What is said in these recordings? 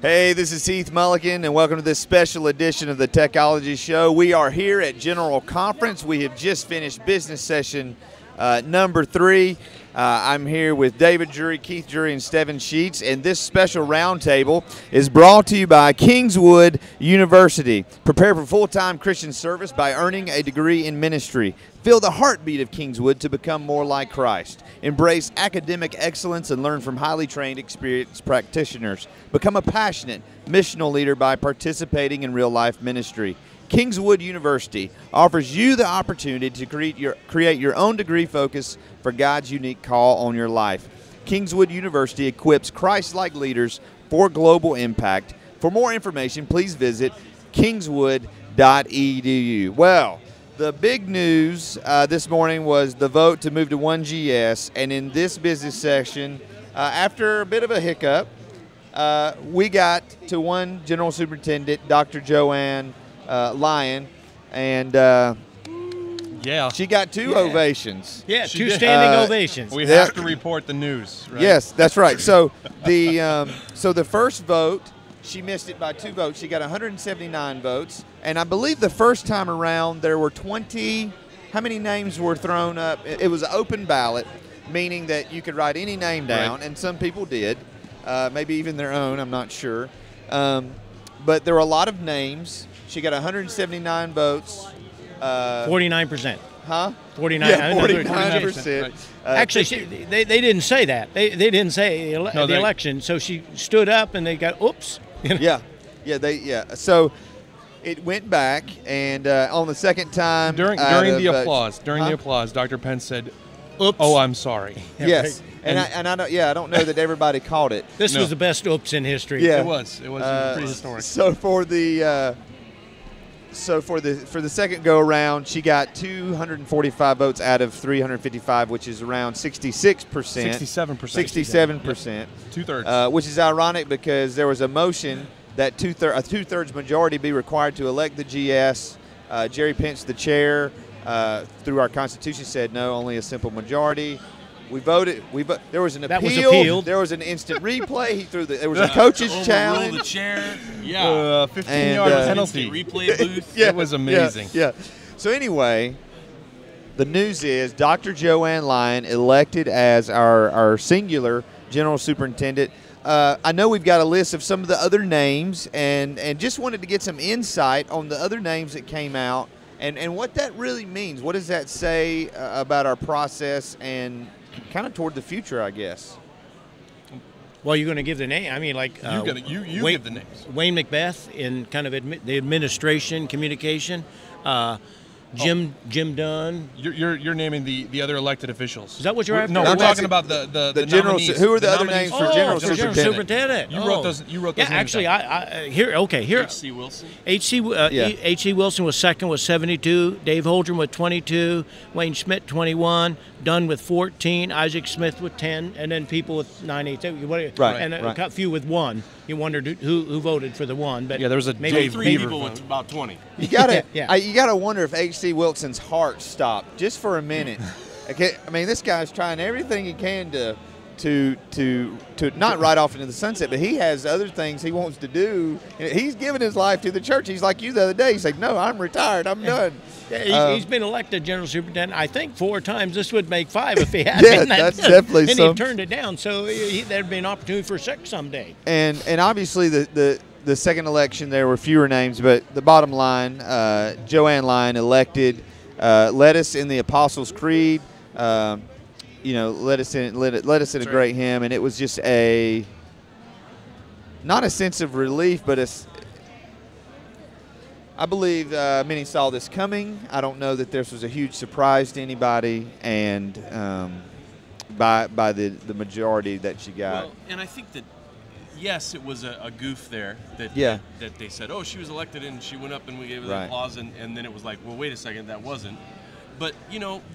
Hey, this is Heath Mulligan, and welcome to this special edition of the Techology Show. We are here at General Conference. We have just finished business session number 3. I'm here with David Drury, Heath Drury, and Stevan Sheets, and this special roundtable is brought to you by Kingswood University. Prepare for full-time Christian service by earning a degree in ministry. Feel the heartbeat of Kingswood to become more like Christ. Embrace academic excellence and learn from highly trained, experienced practitioners. Become a passionate missional leader by participating in real-life ministry. Kingswood University offers you the opportunity to create your own degree focus for God's unique call on your life. Kingswood University equips Christ-like leaders for global impact. For more information, please visit kingswood.edu. Well, the big news this morning was the vote to move to 1GS, and in this business session, after a bit of a hiccup, we got to one General Superintendent, Dr. Joanne Lyon, and she got two ovations. Yeah, two standing ovations. We have to report the news, right? Yes, that's right. So the first vote, she missed it by 2 votes. She got 179 votes, and I believe the first time around there were 20. How many names were thrown up? It was an open ballot, meaning that you could write any name down, and some people did, maybe even their own. I'm not sure, but there were a lot of names. She got 179 votes. 49%. Huh? 49. Yeah, 49%. Right. Actually, they didn't say that. They didn't say the election. So she stood up and they got, oops. Yeah. So it went back, and on the second time. During the applause, Dr. Pence said, oops. Oh, I'm sorry. Yes. And I don't know that everybody caught it. This was the best oops in history. Yeah. It was pretty historic. So for the second go around, she got 245 votes out of 355, which is around 66%. 67%. Yep. 2/3. Which is ironic because there was a motion that a two-thirds majority be required to elect the GS. Jerry Pence, the chair, through our Constitution, said no, only a simple majority. We voted. There was an appeal. That was appealed. There was an instant replay. There was a coach's challenge. The chair. Yeah. 15-yard penalty. Replay booth. Yeah, it was amazing. Yeah. So anyway, the news is Dr. Joanne Lyon elected as our singular general superintendent. I know we've got a list of some of the other names, and just wanted to get some insight on the other names that came out and what that really means. What does that say about our process and kind of toward the future, I guess? Well, you're going to give the name. I mean, like you give the names. Wayne Macbeth in kind of the administration, communication. Jim Dunn. You're naming the other elected officials. Is that what you're after? No, we're talking about the general. nominees. Who are the other names for general superintendent? You wrote those. You wrote those. Yeah, actually, here. H.C. Wilson. H.C. Wilson was second with 72. Dave Holdren with 22. Wayne Schmidt 21. Dunn with 14. Isaac Smith with 10, and then people with 98. Right. And a few with 1. You wondered who voted for the 1, but yeah, there was maybe 3 people with about 20. You gotta, Yeah. you gotta wonder if H.C. Wilson's heart stopped just for a minute. Okay, I mean, this guy's trying everything he can to not ride off into the sunset, but he has other things he wants to do. He's given his life to the church. He's like you the other day. He's like, no, I'm retired. I'm done. Yeah, he's been elected general superintendent, I think, 4 times. This would make 5 if he had been. That's definitely and some. he turned it down, so there'd be an opportunity for 6 someday. And obviously the second election there were fewer names, but the bottom line, Joanne Lyon elected, led us in the Apostles' Creed. Led us in a great hymn, and it was just not a sense of relief, but I believe many saw this coming. I don't know that this was a huge surprise to anybody, and by the majority that she got. Well, and I think that, yes, it was a goof there that they said, oh, she was elected and she went up and we gave her the applause, and then it was like, well, wait a second, that wasn't. But,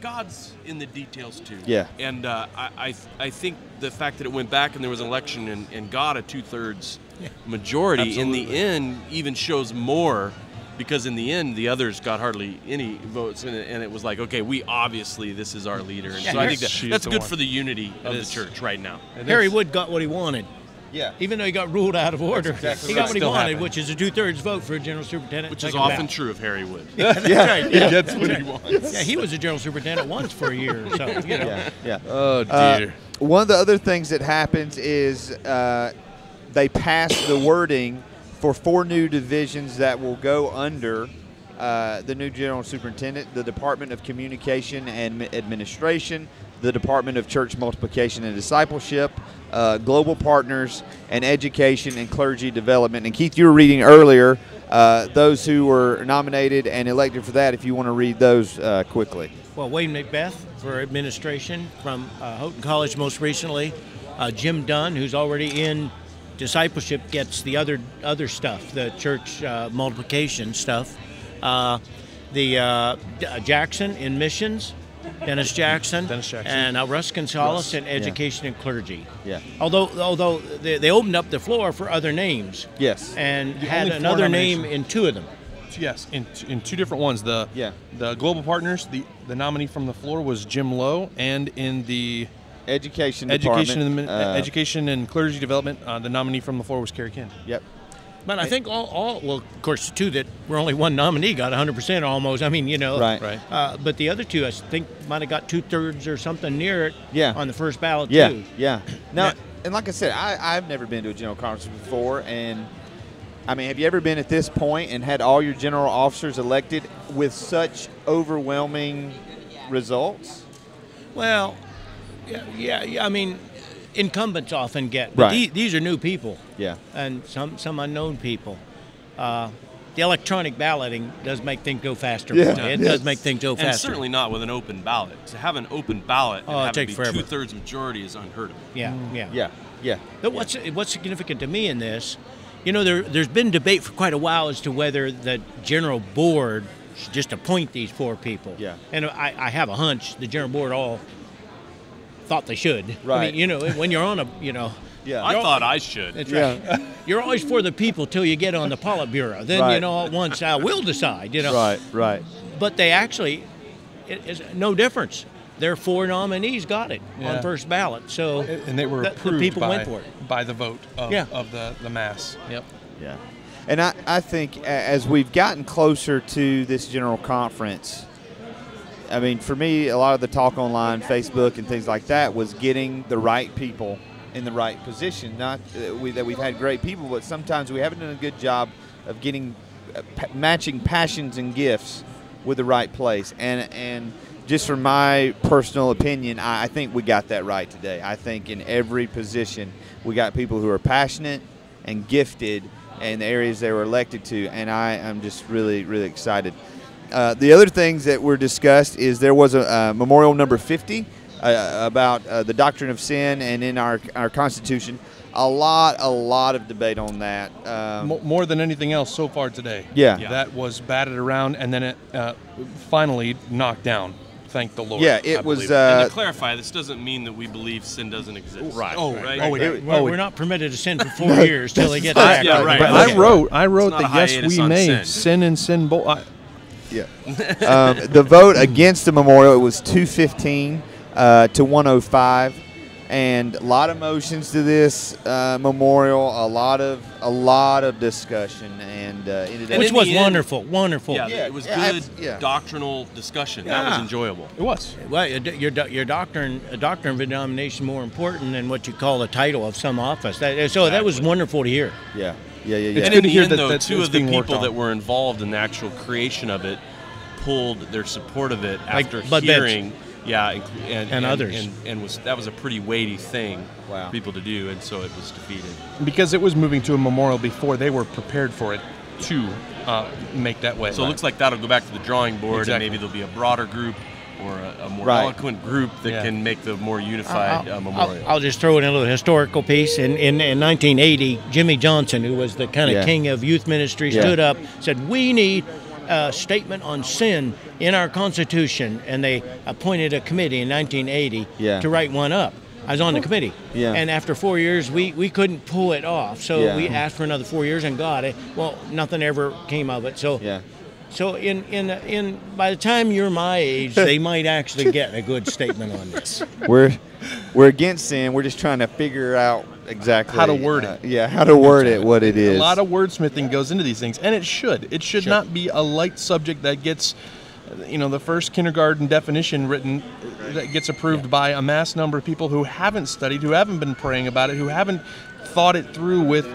God's in the details, too. Yeah. And I think the fact that it went back and there was an election and got a 2/3 majority, Absolutely. in the end, even shows more, because in the end, the others got hardly any votes, and it was like, okay, this is our leader. And so I think that's good for the unity of the church right now. Harry Wood got what he wanted. Yeah. Even though he got ruled out of order, exactly he got right. what he Still wanted, happened. which is a 2/3 vote for a general superintendent. Which is Second often ballot. true of Harry Wood. That's right. He Yeah. gets what he wants. Yeah, he was a general superintendent once for a year, so you know. Yeah. Oh dear. One of the other things that happens is they pass the wording for 4 new divisions that will go under the new general superintendent: the Department of Communication and Administration, the Department of Church Multiplication and Discipleship, Global Partners, and Education and Clergy Development. And Keith, you were reading earlier those who were nominated and elected for that, if you want to read those quickly. Well, Wayne Macbeth for administration from Houghton College most recently. Jim Dunn, who's already in discipleship, gets the other stuff, the church multiplication stuff. Jackson in missions, Dennis Jackson, and Russ Gonzalez in education and clergy. Yeah. Although they opened up the floor for other names. Yes. And The had only 4 another name nominations. in 2 of them. Yes, in 2 different ones. The Global Partners, the nominee from the floor was Jim Lowe, and in the Education Education and Clergy Development, the nominee from the floor was Kerry Ken. Yep. But I think well, of course, 2 that were only 1 nominee got 100% almost. I mean, you know. Right. But the other 2, I think, might have got 2/3 or something near it. Yeah. On the first ballot Yeah. too. Yeah. Now, Yeah. and like I said, I've never been to a general conference before, and I mean, have you ever been at this point and had all your general officers elected with such overwhelming results? Well, yeah. I mean, incumbents often get, but Right. these are new people. Yeah. And some unknown people. The electronic balloting does make things go faster. Yeah. It Yes. does make things go And faster. certainly not with an open ballot. To have an open ballot and Oh, it have it takes be forever. 2/3 majority is unheard of. Yeah. Yeah. But what's significant to me in this, you know, there's been debate for quite a while as to whether the general board should just appoint these 4 people. Yeah. And I have a hunch the general board all thought they should. I Right. mean, you know, when you're on a, you know. Yeah. I thought I should. That's right. You're always for the people till you get on the Politburo. Then, Right. you know, once we'll decide, you know. Right. But they actually, it's no difference. Their 4 nominees got it on first ballot. So And they were the approved people by, went for it. by the vote of, Yeah. of the mass. Yep. Yeah. And I think as we've gotten closer to this general conference, I mean, for me, a lot of the talk online, Facebook, and things like that was getting the right people in the right position. Not that we've had great people, but sometimes we haven't done a good job of getting matching passions and gifts with the right place. And just from my personal opinion, I think we got that right today. I think in every position we got people who are passionate and gifted in the areas they were elected to, and I am just really, really excited. The other things that were discussed is there was a memorial number 50 about the doctrine of sin, and in our Constitution, a lot of debate on that. More than anything else so far today. Yeah. That was batted around and then it finally knocked down. Thank the Lord. Yeah, I it was. believe. And to clarify, this doesn't mean that we believe sin doesn't exist. Right. We're not permitted to sin for 4 years till they get back. Yeah, right. But Okay. I wrote It's not that a yes, hiatus we on may sin. and sin both. Yeah. The vote against the memorial, it was 215 to 105, and a lot of motions to this memorial, a lot of discussion, and ended up. Which in was the end- wonderful. Yeah, Yeah, it was yeah, good doctrinal discussion. That Yeah. was enjoyable. It was. Well, your doctrine of a denomination more important than what you call the title of some office. That was wonderful to hear. Yeah. It's And good in to the hear end, that though, that's 2 of the being worked people on. that were involved in the actual creation of it pulled their support of it Like after Bud hearing, and others. and that was a pretty weighty thing Wow. for people to do, and so it was defeated. Because it was moving to a memorial before they were prepared for it to make that way. So it looks like that'll go back to the drawing board, Exactly. and maybe there'll be a broader group or a more Right. eloquent group that can make the more unified memorial. I'll just throw in a little historical piece. In 1980, Jimmy Johnson, who was the kind of Yeah. king of youth ministry, Yeah. stood up, said, "We need a statement on sin in our Constitution," and they appointed a committee in 1980 Yeah. to write one up. I was on the committee. Yeah. And after 4 years, we couldn't pull it off. So Yeah. we asked for another 4 years and got it. Well, nothing ever came of it. So Yeah. So by the time you're my age, they might actually get a good statement on this. We're against sin. We're just trying to figure out exactly how to word it. Yeah, how to word it, what it is. A lot of wordsmithing goes into these things, and it should. It should not be a light subject that gets, the first kindergarten definition written that gets approved by a mass number of people who haven't studied, who haven't been praying about it, who haven't thought it through with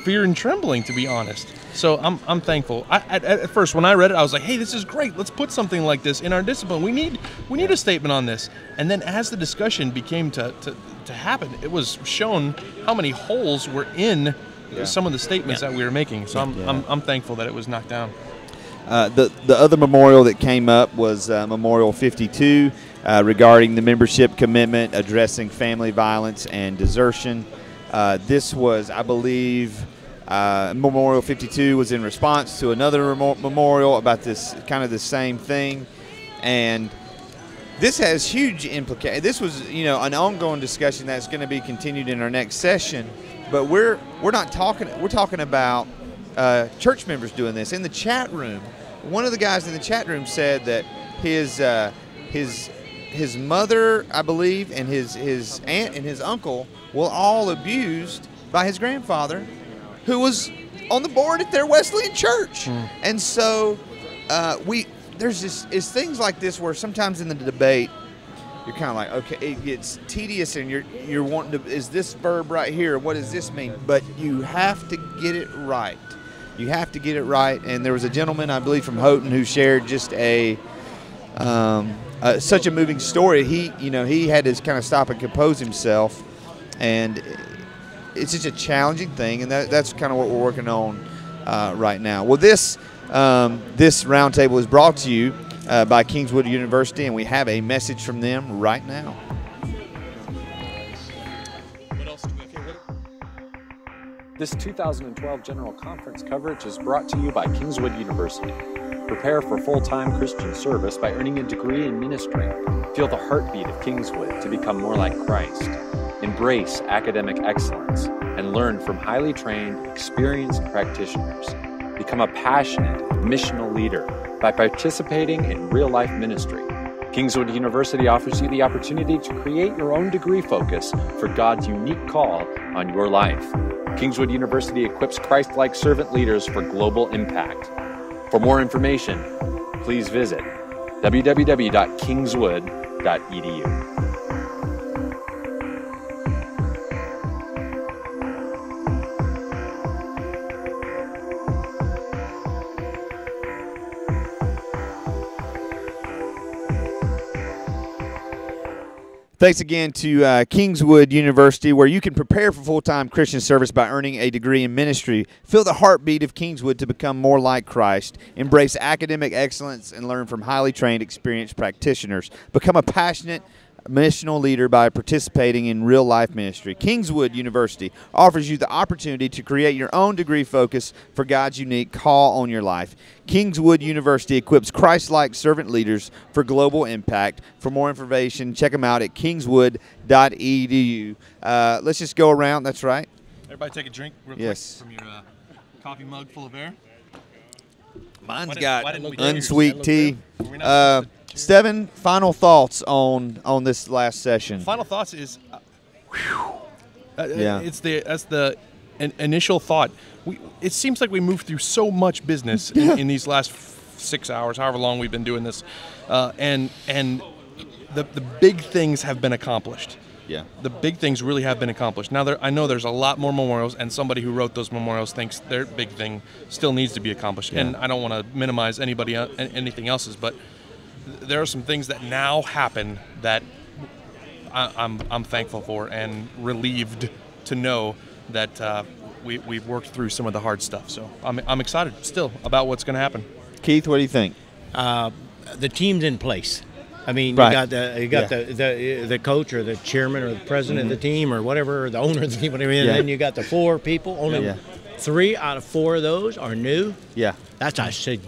fear and trembling, to be honest. So I'm thankful. At first, when I read it, I was like, "Hey, this is great. Let's put something like this in our discipline. We need a statement on this." And then, as the discussion became to happen, it was shown how many holes were in some of the statements that we were making. So I'm thankful that it was knocked down. The other memorial that came up was Memorial 52 regarding the membership commitment addressing family violence and desertion. This was, I believe, Memorial 52 was in response to another memorial about this kind of the same thing, and this has huge implications. This was, an ongoing discussion that's going to be continued in our next session, but we're not talking. We're talking about church members doing this in the chat room. One of the guys in the chat room said that his mother, I believe, and his aunt and his uncle were all abused by his grandfather, who was on the board at their Wesleyan church. And so it's things like this where sometimes in the debate you're kind of like, okay, it gets tedious, and you're wanting to, is this verb right here? What does this mean? But you have to get it right. You have to get it right. And there was a gentleman, I believe, from Houghton who shared just such a moving story. He had to kind of stop and compose himself, and it's just a challenging thing, and that's kind of what we're working on right now. Well, this roundtable is brought to you by Kingswood University, and we have a message from them right now. What else do we have? This 2012 General Conference coverage is brought to you by Kingswood University. Prepare for full-time Christian service by earning a degree in ministry. Feel the heartbeat of Kingswood to become more like Christ. Embrace academic excellence and learn from highly trained, experienced practitioners. Become a passionate, missional leader by participating in real-life ministry. Kingswood University offers you the opportunity to create your own degree focus for God's unique call on your life. Kingswood University equips Christ-like servant leaders for global impact. For more information, please visit www.kingswood.edu. Thanks again to Kingswood University, where you can prepare for full-time Christian service by earning a degree in ministry. Feel the heartbeat of Kingswood to become more like Christ. Embrace academic excellence and learn from highly trained, experienced practitioners. Become a passionate, missional leader by participating in real-life ministry. Kingswood University offers you the opportunity to create your own degree focus for God's unique call on your life. Kingswood University equips Christ-like servant leaders for global impact. For more information, check them out at kingswood.edu. Let's just go around. That's right. Everybody take a drink real quick from your coffee mug full of air. Mine's got unsweet tea. Stevan, final thoughts on this last session. Final thoughts is, that's the initial thought. It seems like we moved through so much business in these last 6 hours, however long we've been doing this, and the big things have been accomplished. Yeah, the big things really have been accomplished. Now, I know there's a lot more memorials, and somebody who wrote those memorials thinks their big thing still needs to be accomplished. Yeah. And I don't want to minimize anything else's, but there are some things that now happen that I'm thankful for and relieved to know that we've worked through some of the hard stuff. So I'm excited still about what's going to happen. Keith, what do you think? The team's in place. I mean, right. you got the coach or the chairman or the president of the team or whatever, or the owner of the team, whatever. And then you got the 4 people. Only 3 out of 4 of those are new. Yeah, that's I said.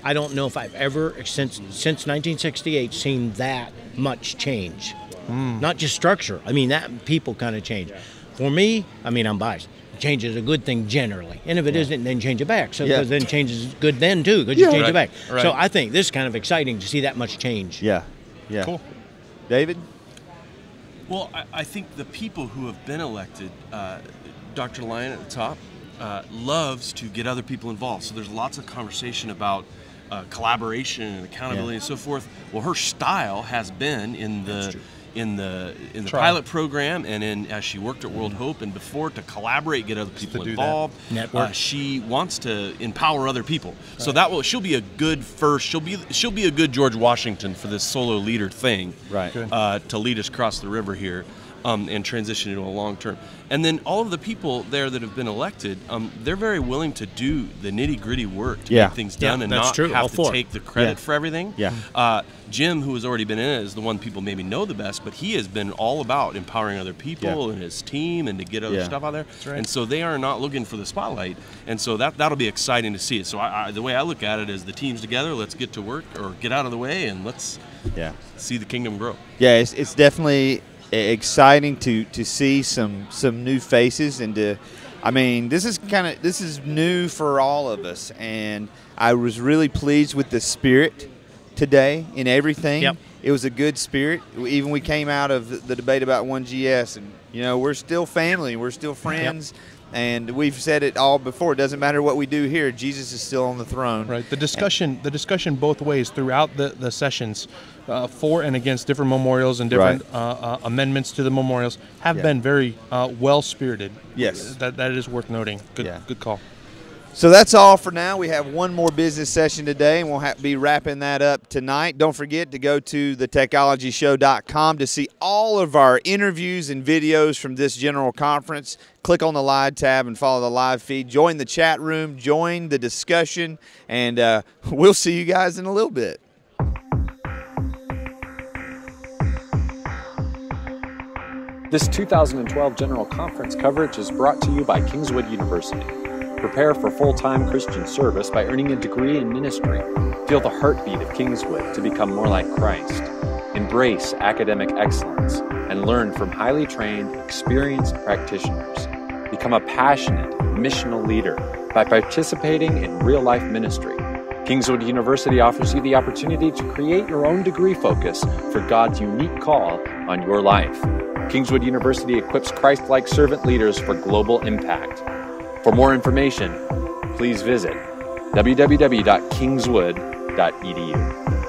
I don't know if I've ever, since 1968, seen that much change. Not just structure. I mean, that people kind of change. For me, I mean, I'm biased. change is a good thing generally. And if it isn't, then change it back. So Yeah. then change is good then too, because you change it back. Right. So I think this is kind of exciting to see that much change. Yeah. Yeah. Cool. David? Well, I think the people who have been elected, Dr. Lyon at the top, loves to get other people involved. So there's lots of conversation about collaboration and accountability and so forth. Well, her style has been in the pilot program, and as she worked at World Hope and before, to collaborate, get other people involved. Network. She wants to empower other people. So she'll be a good first. She'll be a good George Washington for this solo leader thing. Right. To lead us across the river here. And transition into a long term. And then all of the people there that have been elected, they're very willing to do the nitty-gritty work to get things done and not have to take the credit for everything. Yeah. Jim, who has already been in it, is the one people maybe know the best, but he has been all about empowering other people and his team and to get other stuff out there. That's right. And so they are not looking for the spotlight. And so that'll be exciting to see it. So the way I look at it is the team's together, let's get to work or get out of the way and let's see the kingdom grow. Yeah, it's definitely exciting to see some new faces, and this is new for all of us, and I was really pleased with the spirit today in everything. Yep. It was a good spirit. Even we came out of the debate about 1GS, and we're still family, we're still friends. Yep. And we've said it all before. It doesn't matter what we do here. Jesus is still on the throne. Right. The discussion both ways throughout the sessions, for and against different memorials and different amendments to the memorials, have been very well-spirited. Yes. That is worth noting. Good call. So that's all for now. We have one more business session today, and we'll be wrapping that up tonight. Don't forget to go to thetechnologyshow.com to see all of our interviews and videos from this general conference. Click on the live tab and follow the live feed. Join the chat room, join the discussion, and we'll see you guys in a little bit. This 2012 General Conference coverage is brought to you by Kingswood University. Prepare for full-time Christian service by earning a degree in ministry. Feel the heartbeat of Kingswood to become more like Christ. Embrace academic excellence and learn from highly trained, experienced practitioners. Become a passionate, missional leader by participating in real-life ministry. Kingswood University offers you the opportunity to create your own degree focus for God's unique call on your life. Kingswood University equips Christ-like servant leaders for global impact. For more information, please visit www.kingswood.edu.